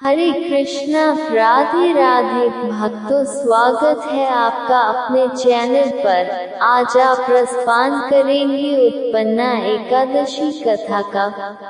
हरे कृष्णा, राधे राधे भक्तों, स्वागत है आपका अपने चैनल पर। आज आप रसपान करेंगे उत्पन्ना एकादशी कथा का।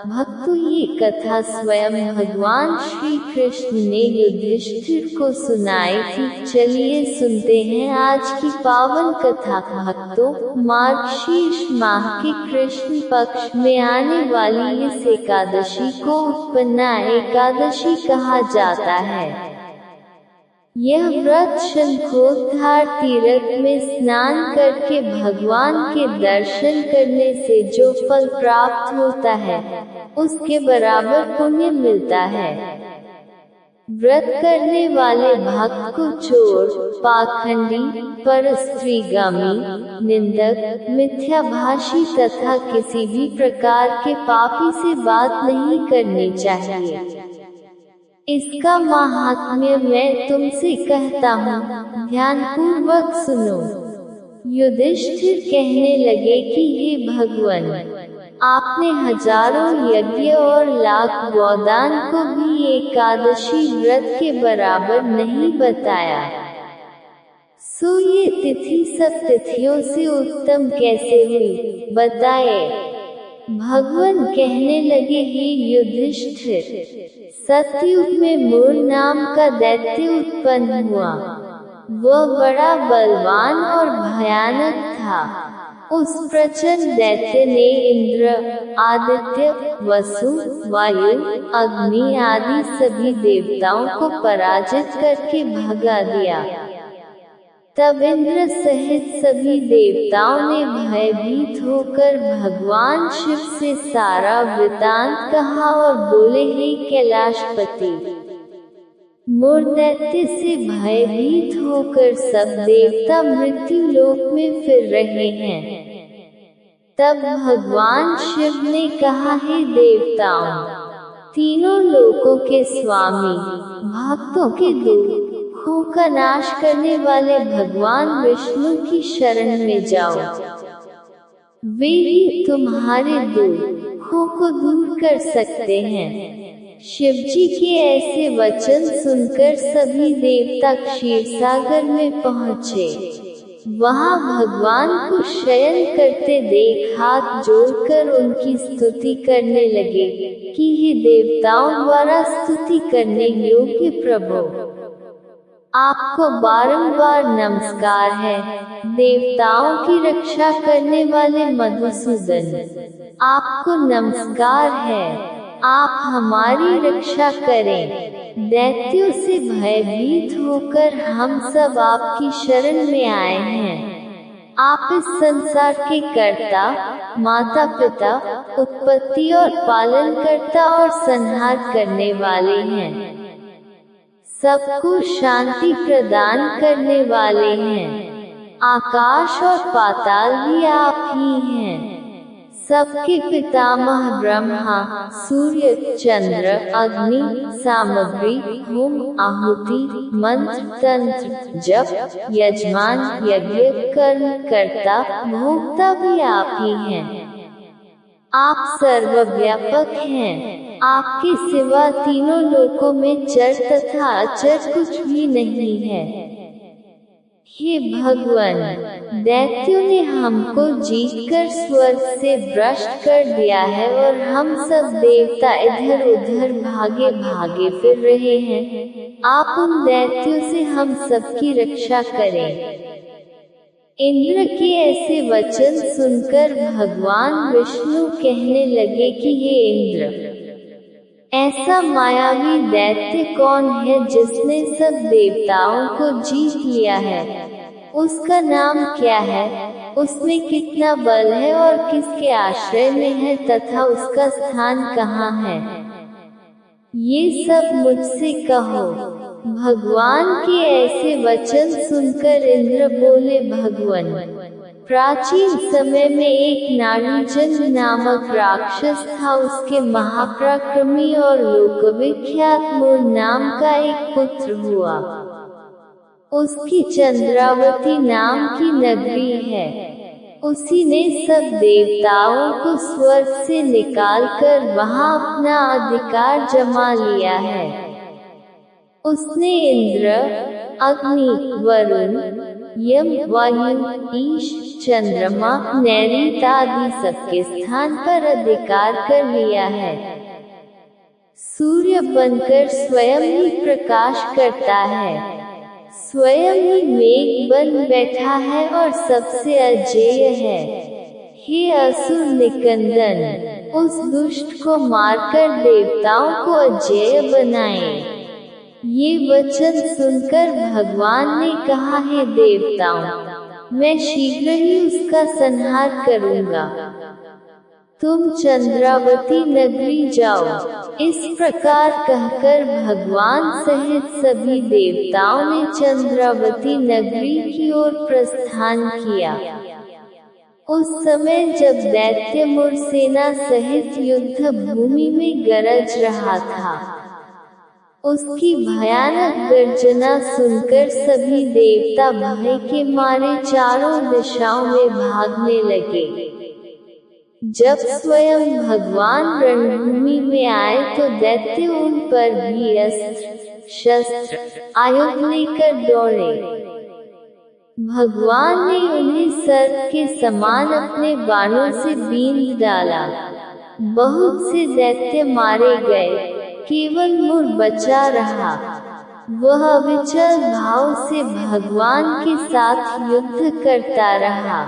भक्तों, ये कथा स्वयं भगवान श्री कृष्ण ने युधिष्ठिर को सुनाई थी। चलिए सुनते हैं आज की पावन कथा। भक्तों, मार्गशीर्ष माह के कृष्ण पक्ष में आने वाली इस एकादशी को उत्पन्ना एकादशी कहा जाता है। यह व्रत शंखोद्धार तीर्थ में स्नान करके भगवान के दर्शन करने से जो फल प्राप्त होता है, उसके बराबर पुण्य मिलता है। व्रत करने वाले भक्त को चोर, पाखंडी, परस्त्रीगामी, निंदक, मिथ्याभाषी तथा किसी भी प्रकार के पापी से बात नहीं करनी चाहिए। इसका महात्म्य मैं तुमसे कहता हूँ, ध्यानपूर्वक सुनो। युधिष्ठिर कहने लगे कि हे भगवान, आपने हजारों यज्ञ और लाख गोदान को भी एकादशी व्रत के बराबर नहीं बताया। सो ये तिथि सब तिथियों से उत्तम कैसे हुई, बताए। भगवान कहने लगे, हे युधिष्ठिर, सतयुग में मूर नाम का दैत्य उत्पन्न हुआ। वह बड़ा बलवान और भयानक था। उस प्रचंड दैत्य ने इंद्र, आदित्य, वसु, वायु, अग्नि आदि सभी देवताओं को पराजित करके भगा दिया। तब इंद्र सहित सभी देवताओं ने भयभीत होकर भगवान शिव से सारा वृतांत कहा और बोले, हे कैलाशपति, मूर दैत्य से भयभीत होकर सब देवता मृत्यु लोक में फिर रहे हैं। तब भगवान शिव ने कहा, हे देवताओं, तीनों लोकों के स्वामी, भक्तों के दुखों का नाश करने वाले भगवान विष्णु की शरण में जाओ। वे ही तुम्हारे दुखों को दूर कर सकते हैं। शिवजी के ऐसे वचन सुनकर सभी देवता क्षीरसागर में पहुँचे। वहाँ भगवान को शयन करते देख हाथ जोड़कर उनकी स्तुति करने लगे कि हे देवताओं द्वारा स्तुति करने योग्य प्रभु, आपको बारंबार नमस्कार है। देवताओं की रक्षा करने वाले मधुसूदन, आपको नमस्कार है। आप हमारी रक्षा करें। दैत्यों से भयभीत होकर हम सब आपकी शरण में आए हैं। आप इस संसार के कर्ता, माता पिता, उत्पत्ति और पालन करता और संहार करने वाले हैं। सबको शांति प्रदान करने वाले हैं। आकाश और पाताल भी आप ही हैं। सबके पितामह ब्रह्मा, सूर्य, चंद्र, अग्नि, सामग्री, होम, आहुति, मंत्र, तंत्र, जप, यजमान, यज्ञ, कर्म, कर्ता, भोक्ता भी आप ही हैं। आप सर्वव्यापक हैं। आपके सिवा तीनों लोकों में चर तथा अचर कुछ भी नहीं है। हे भगवान, दैत्यों ने हमको जीतकर स्वर्ग से भ्रष्ट कर दिया है और हम सब देवता इधर उधर भागे भागे फिर रहे हैं। आप उन दैत्यों से हम सबकी रक्षा करें। इंद्र के ऐसे वचन सुनकर भगवान विष्णु कहने लगे कि हे इंद्र, ऐसा मायावी दैत्य कौन है जिसने सब देवताओं को जीत लिया है? उसका नाम क्या है? उसमें कितना बल है और किसके आश्रय में है तथा उसका स्थान कहाँ है? ये सब मुझसे कहो। भगवान के ऐसे वचन सुनकर इंद्र बोले, भगवान, प्राचीन समय में एक नाड़ीजन नामक राक्षस था। उसके महापराक्रमी और लोकविख्यात मूर नाम का एक पुत्र हुआ। उसकी चंद्रावती नाम की नगरी है। उसी ने सब देवताओं को स्वर्ग से निकालकर वहां अपना अधिकार जमा लिया है। उसने इंद्र, अग्नि, वरुण, यम, वायु, ईश, चंद्रमा, नैऋत आदि सबके स्थान पर अधिकार कर लिया है। सूर्य बनकर स्वयं ही प्रकाश करता है, स्वयं ही मेघ बन बैठा है और सबसे अजेय है। हे असुर निकंदन, उस दुष्ट को मारकर देवताओं को अजेय बनाएं। ये वचन सुनकर भगवान ने कहा, हे देवताओं, मैं शीघ्र ही उसका संहार करूंगा। तुम चंद्रावती नगरी जाओ। इस प्रकार कहकर भगवान सहित सभी देवताओं ने चंद्रावती नगरी की ओर प्रस्थान किया। उस समय जब दैत्य मुरसेना सहित युद्ध भूमि में गरज रहा था, उसकी भयानक गर्जना सुनकर सभी देवता भय के मारे चारों दिशाओं में भागने लगे। जब स्वयं भगवान रणभूमि में आए तो दैत्य उन पर भी अस्त्र शस्त्र आयुध लेकर दौड़े। भगवान ने उन्हें सर्प के समान अपने बाणों से बींध डाला। बहुत से दैत्य मारे गए, केवल मुर बचा रहा। वह अविचल भाव से भगवान के साथ युद्ध करता रहा।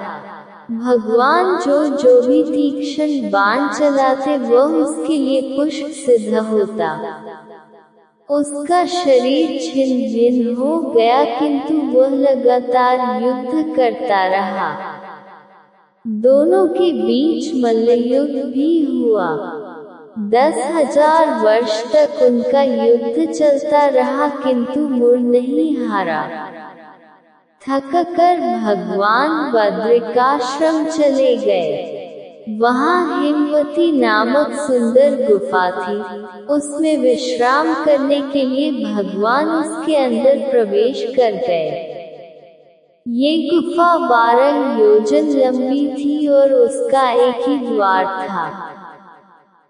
भगवान जो भी तीक्ष्ण बाण चलाते वह उसके लिए पुष्प सिद्ध होता। उसका शरीर छिन्न भिन्न हो गया, किंतु वह लगातार युद्ध करता रहा। दोनों के बीच मल्लयुद्ध भी हुआ। 10,000 वर्ष तक उनका युद्ध चलता रहा, किंतु मुर नहीं हारा। थककर भगवान बद्रिकाश्रम चले गए। वहाँ हिमवती नामक सुंदर गुफा थी। उसमें विश्राम करने के लिए भगवान उसके अंदर प्रवेश कर गए। ये गुफा 12 योजन लंबी थी और उसका एक ही द्वार था।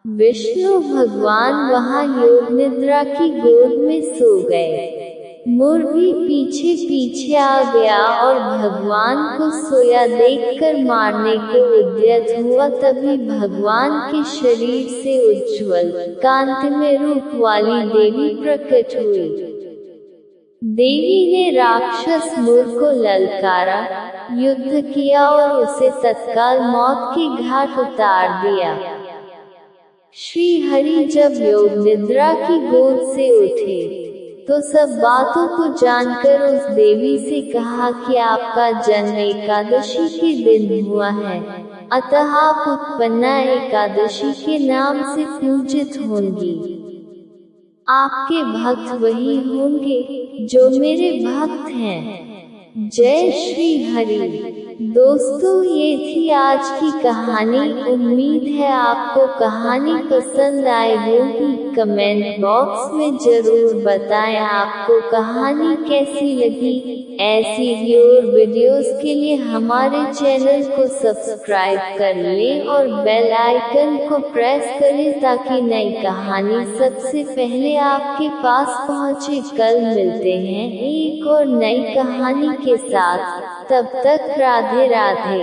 विष्णु भगवान वहाँ योग निद्रा की गोद में सो गए। मुर भी पीछे पीछे आ गया और भगवान को सोया देखकर मारने को उद्यत हुआ। तभी भगवान के शरीर से उज्ज्वल कांतिमय रूप वाली देवी प्रकट हुई। देवी ने राक्षस मुर को ललकारा, युद्ध किया और उसे तत्काल मौत के घाट उतार दिया। श्री हरि जब योग निद्रा की गोद से उठे तो सब बातों को जानकर उस देवी से कहा कि आपका जन्म एकादशी के दिन हुआ है, अतः आप उत्पन्ना एकादशी के नाम से पूजित होंगी। आपके भक्त वही होंगे जो मेरे भक्त हैं। जय श्री हरि। दोस्तों, ये थी आज की कहानी। उम्मीद है आपको कहानी पसंद आई होगी। कमेंट बॉक्स में जरूर बताएं आपको कहानी कैसी लगी। ऐसी ही और वीडियोस के लिए हमारे चैनल को सब्सक्राइब कर लें और बेल आइकन को प्रेस करें ताकि नई कहानी सबसे पहले आपके पास पहुंचे। कल मिलते हैं एक और नई कहानी के साथ। तब तक राधे राधे।